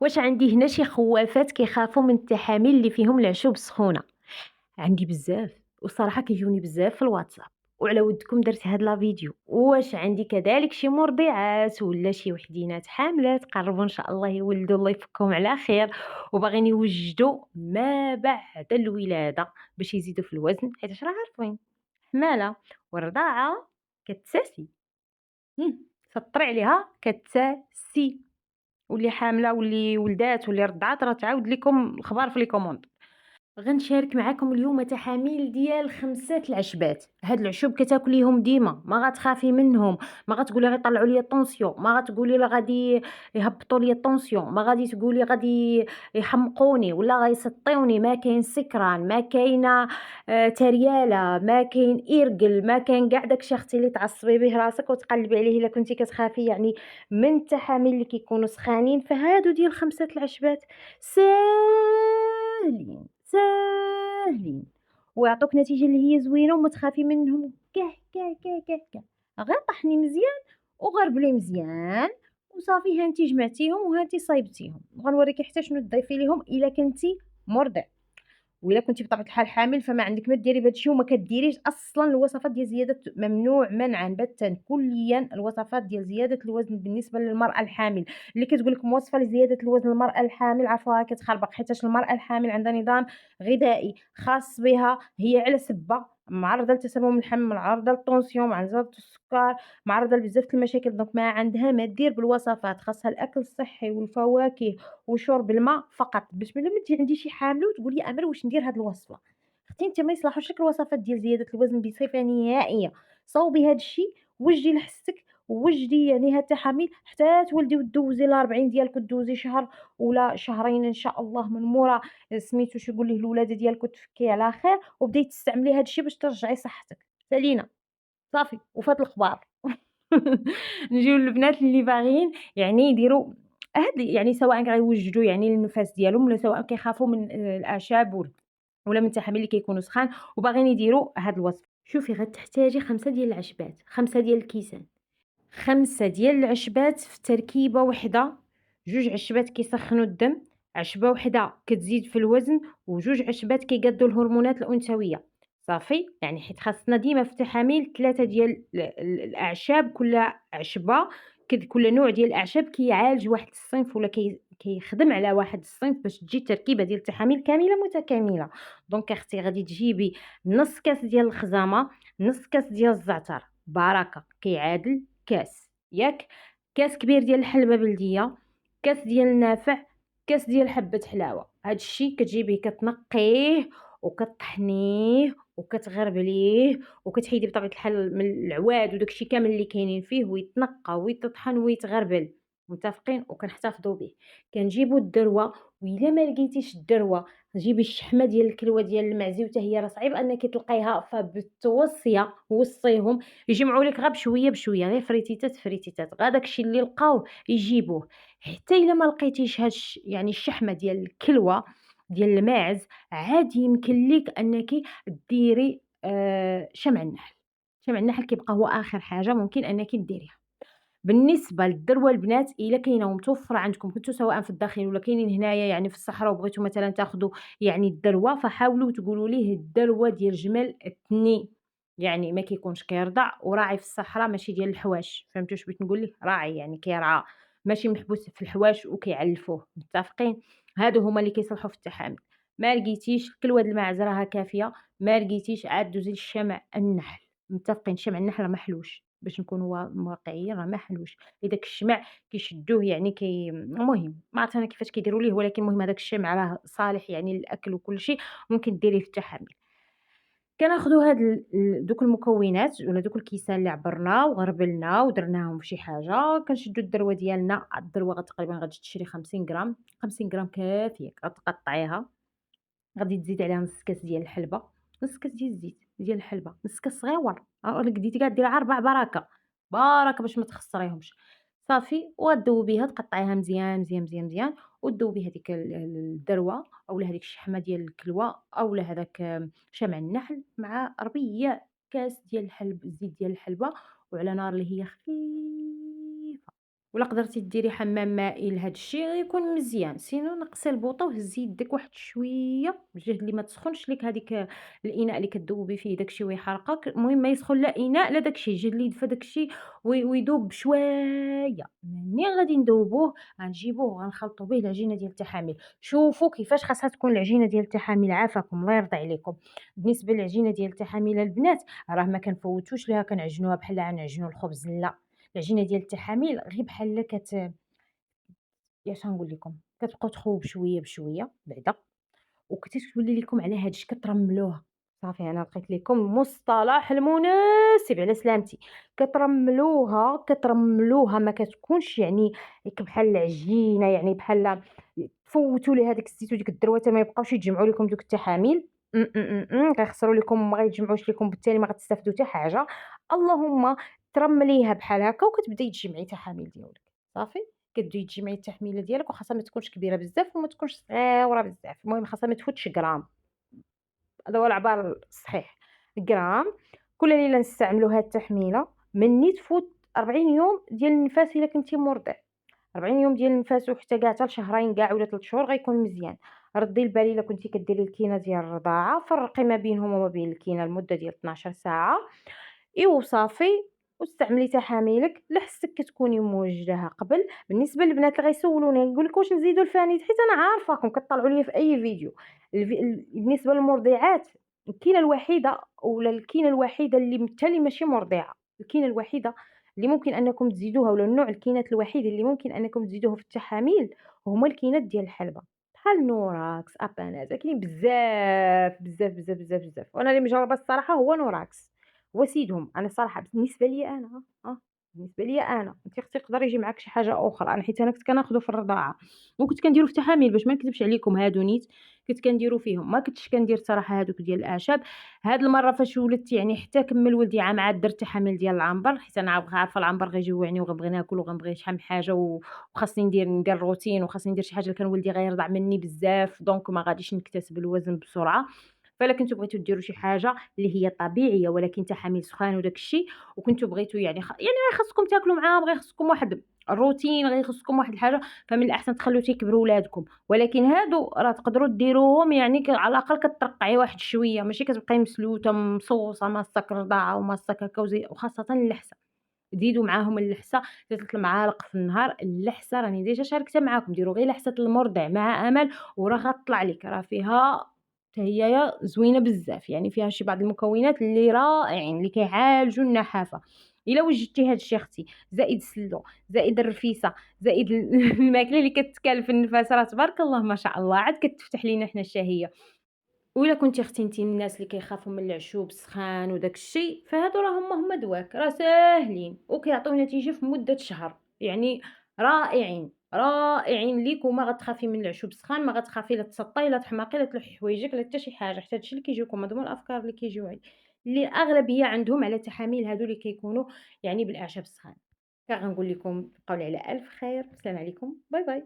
واش عندي هنا شي خوافات كيخافوا من التحاميل اللي فيهم العشوب سخونة؟ عندي بزاف، والصراحة كيجوني بزاف في الواتساب، وعلى ودكم درت هاد لا فيديو. واش عندي كذلك شي مرضعات ولا شي وحدينات حاملات قربوا ان شاء الله يولدوا الله يفكهم على خير، وباغيين يوجدوا ما بعد الولادة باش يزيدوا في الوزن، حيت راه عارفين حمالة والرضاعة كتساسي. سطري عليها كتساسي. واللي حاملة واللي ولدات واللي رضعات راه تعاود لكم الخبار في لي كوموند. غنشارك معاكم اليوم تحاميل ديال 5 العشبات. هاد العشوب كتاكليهم ديما، ما غتخافي منهم، ما غتقولي غيطلعوا لي الطونسيون، ما غتقولي لا غادي يهبطوا لي الطونسيون، ما غادي تقولي غادي يحمقوني ولا غيسطيوني. ما كاين سكران، ما كاينه ترياله، ما كاين إرجل، ما كاين كاع داكشي اختي اللي تعصبي به راسك وتقلبي عليه الا كنتي كتخافي يعني من التحاميل اللي كيكونوا سخانين. فهادو ديال 5 العشبات ساهلين ساهلين ويعطوك نتيجة اللي هي زوينة وما تخافي منهم كاع كاع كاع كاع كاع. غير طحني مزيان وغربلي مزيان وصافي، ها انتي جمعتيهم وها انتي صايبتيهم. غنوريكي حتى شنو تضيفي ليهم الا كنتي مرضع. وإلا كنتِ بطبيعة الحال حامل فما عندِك ما ديري بهاد الشي، وما كديريش أصلًا الوصفات ديال زيادة، ممنوع منعًا بتًا كليًا الوصفات ديال زيادة الوزن بالنسبة للمرأة الحامل. اللي كتقول لكم وصفة لزيادة الوزن للمرأة الحامل عرفوها كتخربق، حيتاش المرأة الحامل عندها نظام غذائي خاص بها، هي على سبة معرضة لتسمم الحمل، معرضة للطونسيون، معرضة للسكر، معرضة لبزاف د المشاكل. دونك ما عندها ما دير بالوصفات، خاصها الأكل الصحي والفواكه وشرب الماء فقط، باش ملي تجي عندي شي حاملة وتقول لي أمل واش ندير هاد الوصفة. اختي انت ما يصلحوش لك الوصفات ديال زيادة الوزن بصفة نهائية. صوبي هاد الشي وجدي لحستك، وجدي يعني هاد التحاميل حتى تولدي وتدوزي ال40 ديالك وتدوزي شهر ولا شهرين ان شاء الله من مورا سميتو شو يقول ليه الولاده ديالك وتفكي على خير، وبداي تستعملي هاد الشي باش ترجعي صحتك. سالينا صافي وفات الخبار. نجيو للبنات اللي باغيين يعني يديروا هاد يعني سواء غيوجدوا يعني النفاس ديالهم ولا سواء كيخافوا من الأعشاب ولا من التحامل اللي كيكونوا سخان وباغيين يديروا هاد الوصفة. شوفي غتحتاجي 5 ديال العشبات، 5 ديال الكيسان، 5 ديال العشبات في تركيبة وحدة. 2 عشبات كيسخنوا الدم، عشبة وحدة كتزيد في الوزن، و2 عشبات كيقادوا الهرمونات الأنثوية. صافي، يعني حيت خاصنا ديما في التحاميل 3 ديال الأعشاب، كل عشبة كل نوع ديال الأعشاب كيعالج واحد الصنف ولا كيخدم على واحد الصنف باش تجي التركيبة ديال التحاميل كاملة متكاملة. دونك أختي غادي تجيبي نص كاس ديال الخزامة، نص كاس ديال الزعتر، بركة كيعادل كاس، ياك؟ كاس كبير ديال الحلبة بلدية، كاس ديال النافع، كاس ديال حبة حلاوة. هاد الشي كتجيبيه كتنقيه وكطحنيه وكتغربليه وكتحيدي بطبيعة الحال من العواد وداك الشي كامل اللي كاينين فيه، ويتنقى ويتطحن ويتغربل. متفقين؟ وكنحتفظوا به. كنجيبوا الدروة، وإلا ما لقيتيش الدروة جيبي الشحمة ديال الكلوة ديال المعزي، وتا هي راه صعيب أنك تلقيها، فبالتوصية وصيهم يجمعوا لك غير بشويه بشويه، غير فريتيتات فريتيتات، غير داكشي اللي لقاوه يجيبوه. حتى الا ما لقيتيش يعني الشحمه ديال الكلوه ديال الماعز، عادي يمكن ليك انك ديري شمع النحل. شمع النحل كيبقى هو اخر حاجه ممكن انك ديريها. بالنسبة للدروة البنات إلا كاينة ومتوفرة عندكم كنتو سواء في الداخل ولا كاينين هنايا يعني في الصحراء وبغيتو مثلًا تاخدو يعني الدروة، فحاولوا تقولوا ليه الدروة ديال جمل التنين، يعني ما كيكونش كيرضع وراعي في الصحراء ماشي ديال الحواش. فهمتوا واش بغيت نقول لك؟ راعي يعني كيرعى، ماشي محبوس في الحواش وكيعلفوه. متفقين؟ هادو هما اللي كيصلحوا في التحامل. ما لقيتيش الكلوة د الماعز راها كافية، ما لقيتيش عاد دوزي لشمع النحل. متفقين؟ شمع النحل راه ما حلوش، باش نكونوا واقعيين راه ما حلوش. داك الشمع كيشدوه يعني المهم ما عرفت أنا كيفاش كيديروا ليه، ولكن المهم هذاك الشمع راه صالح يعني للأكل وكل شيء، ممكن ديريه في التحامل. كناخدو هاد دوك المكونات ولا دوك الكيسان اللي عبرنا وغربلنا ودرناهم في شي حاجة، كنشدو الدروة ديالنا. الدروة تقريبا غتجي تشري 50 غرام، 50 غرام كافية. غتقطعيها، غادي تزيدي عليها نص كاس ديال الحلبة، نص كاس ديال الزيت ديال الحلبة، نص كاس صغيور، راك ديتي كديري عا 4 بركة، بركة باش ما تخسريهمش. صافي وغادوبيها تقطعيها مزيان مزيان مزيان مزيان، وتذوبي هذيك الدروة أولا هذيك الشحمة ديال الكلوة أولا هذاك شمع النحل مع ربيع كاس ديال الزيت ديال الحلبة، وعلى نار اللي هي خفيفة. ولا قدرتي ديري حمام مائي لهاد الشي غيكون مزيان، سينو نقصي البوطة وهزي يدِك واحد شوية بجهد اللي ما تسخنش ليك هاديك الإناء اللي كدوّبي فيه داك الشي ويحرقك، المهم ما يسخن لا إناء لا داك الشي، الجهد اللي يدفى داك الشي ويدوب بشوية، منين غادي ندوبوه غنجيبوه غنخلطو به العجينة ديال التحاميل، شوفوا كيفاش خاصها تكون العجينة ديال التحاميل عافاكم الله يرضي عليكم، بالنسبة للعجينة ديال التحاميل البنات راه ما كنفوتوش ليها كنعجنوها بحال غنعجنو الخبز لا. العجينة ديال التحاميل غير بحال اش غنقول لكم، كتبقاو تخويو بشوية بشوية بعدا، وكتولي لكم على هاد الشكل كترملوها، صافي أنا لقيت لكم المصطلح المناسب على سلامتي، كترملوها، كترملوها ما كتكونش يعني بحال العجينة يعني بحال تفوتوا ليها داك الزيت وديك الدرواتة ما يبقاوش يتجمعوا لكم دوك التحاميل، غيخسروا لكم ما غيتجمعوش لكم بالتالي ما غتستافدوا حتى حاجة، اللهم ترمليها بحال هكا وكتبداي تجمعي تحاميل ديالك، صافي. كتبداي تجمعي التحميلة ديالك وخاصها ما تكونش كبيرة بزاف وما تكونش صغيورة بزاف، المهم خاصها ما تفوتش غرام، هذا هو العبار الصحيح، غرام. كل ليلة نستعملوا هاد التحميلة مني تفوت 40 يوم ديال النفاس إلا كنتي مرضع، 40 يوم ديال النفاس وحتى كاع حتى لشهرين كاع ولا 3 شهور غيكون مزيان. ردي البال إلا كنتي كديري الكينة ديال الرضاعة، فرقي ما بينهم وما بين الكينة لمدة ديال 12 ساعة. وصافي، واستعملي تحاميلك لا حسِّك كتكوني موجّهة قبل. بالنسبة للبنات اللي غيسولوني نقول لِك واش نزيدو الفانيت حيت أنا عارفاكم كطلعوا ليا في أي فيديو. بالنسبة للمرضعات الكينة الوحيدة ولا الكينة الوحيدة اللي حتى اللي ماشي مرضعة، الكينة الوحيدة اللي ممكن أنكم تزيدوها ولا النوع الكينات الوحيد اللي ممكن أنكم تزيدوه في التحاميل هُما الكينات ديال الحلبة، بحال نوراكس، أبانات، كاينين بزاف، بزاف، بزاف، بزاف، بزاف، وأنا اللي مجربة الصراحة هو نوراكس. وسيدهم، أنا الصراحة بالنسبة ليا أنا بالنسبة ليا أنا، أنتِ اختي يقدر يجي معاك شي حاجة أخرى، أنا حيت أنا كنت كناخدو في الرضاعة، وكنت كنديرو في التحاميل باش ما نكذبش عليكم هادو نيت كنت كنديرو فيهم، ما كنتش كندير الصراحة هادوك ديال الأعشاب. هاد المرة فاش ولدت يعني حتى كمّل ولدي عام عاد درت تحاميل ديال العنبر، حيت أنا عارفة العنبر غيجوعني وغنبغي ناكل وغنبغي شحال من حاجة وخاصني ندير روتين وخاصني ندير شي حاجة كان ولدي غيرضع مني بزاف، دونك ما غاديش نكتسب الوزن بسرعة. فإلا كنتم بغيتو ديروا شي حاجة اللي هي طبيعية ولكن تحاميل سخان وداك الشي، وكنتم بغيتو يعني يعني غير خاصكم تاكلوا معاهم، غير خاصكم واحد الروتين، غير خاصكم واحد الحاجة، فمن الأحسن تخلّوا تيكبروا ولادكم، ولكن هادو راه تقدروا ديروهم يعني على الأقل كترقعي واحد شوية، ماشي كتبقاي مسلوتة مصوصة ماسك رضاعة وماسك هكا وخاصةً اللحسة، زيدوا معاهم اللحسة 3 المعالق في النهار، اللحسة راني ديجا شاركتها معاكم، ديروا غير لحسة المرضع مع أمل وراه غتطلع لِك، راه فيها حتى هي زوينة بزاف، يعني فيها شي بعض المكونات اللي رائعين اللي كيعالجوا النحافة. إلا وجدتي هاد الشي اختي زائد السلو، زائد الرفيسة، زائد الماكلة اللي كتكال في النفاس راه تبارك الله ما شاء الله عاد كتفتح لينا حنا الشهية. وإلا كنتِ اختي أنتِ من الناس اللي كيخافوا من العشوب السخان وداك الشي، فهادو راه هُما دواك، راه ساهلين وكيعطيو نتيجة في مدة شهر، يعني رائعين، رائعين ليك وما غتخافي من العشوب السخان، ما غتخافي لا تسطّي لا تحماقي لا تلوحي حوايجك لا حتى شي حاجة، حتى هاد الشي اللي كيجيوكم هادو هُما الأفكار اللي اللي الأغلبية عندهم على التحاميل هادو اللي كيكونوا يعني بالأعشاب السخان. فغنقول لكم بقاو لي على ألف خير، السلام عليكم، باي باي.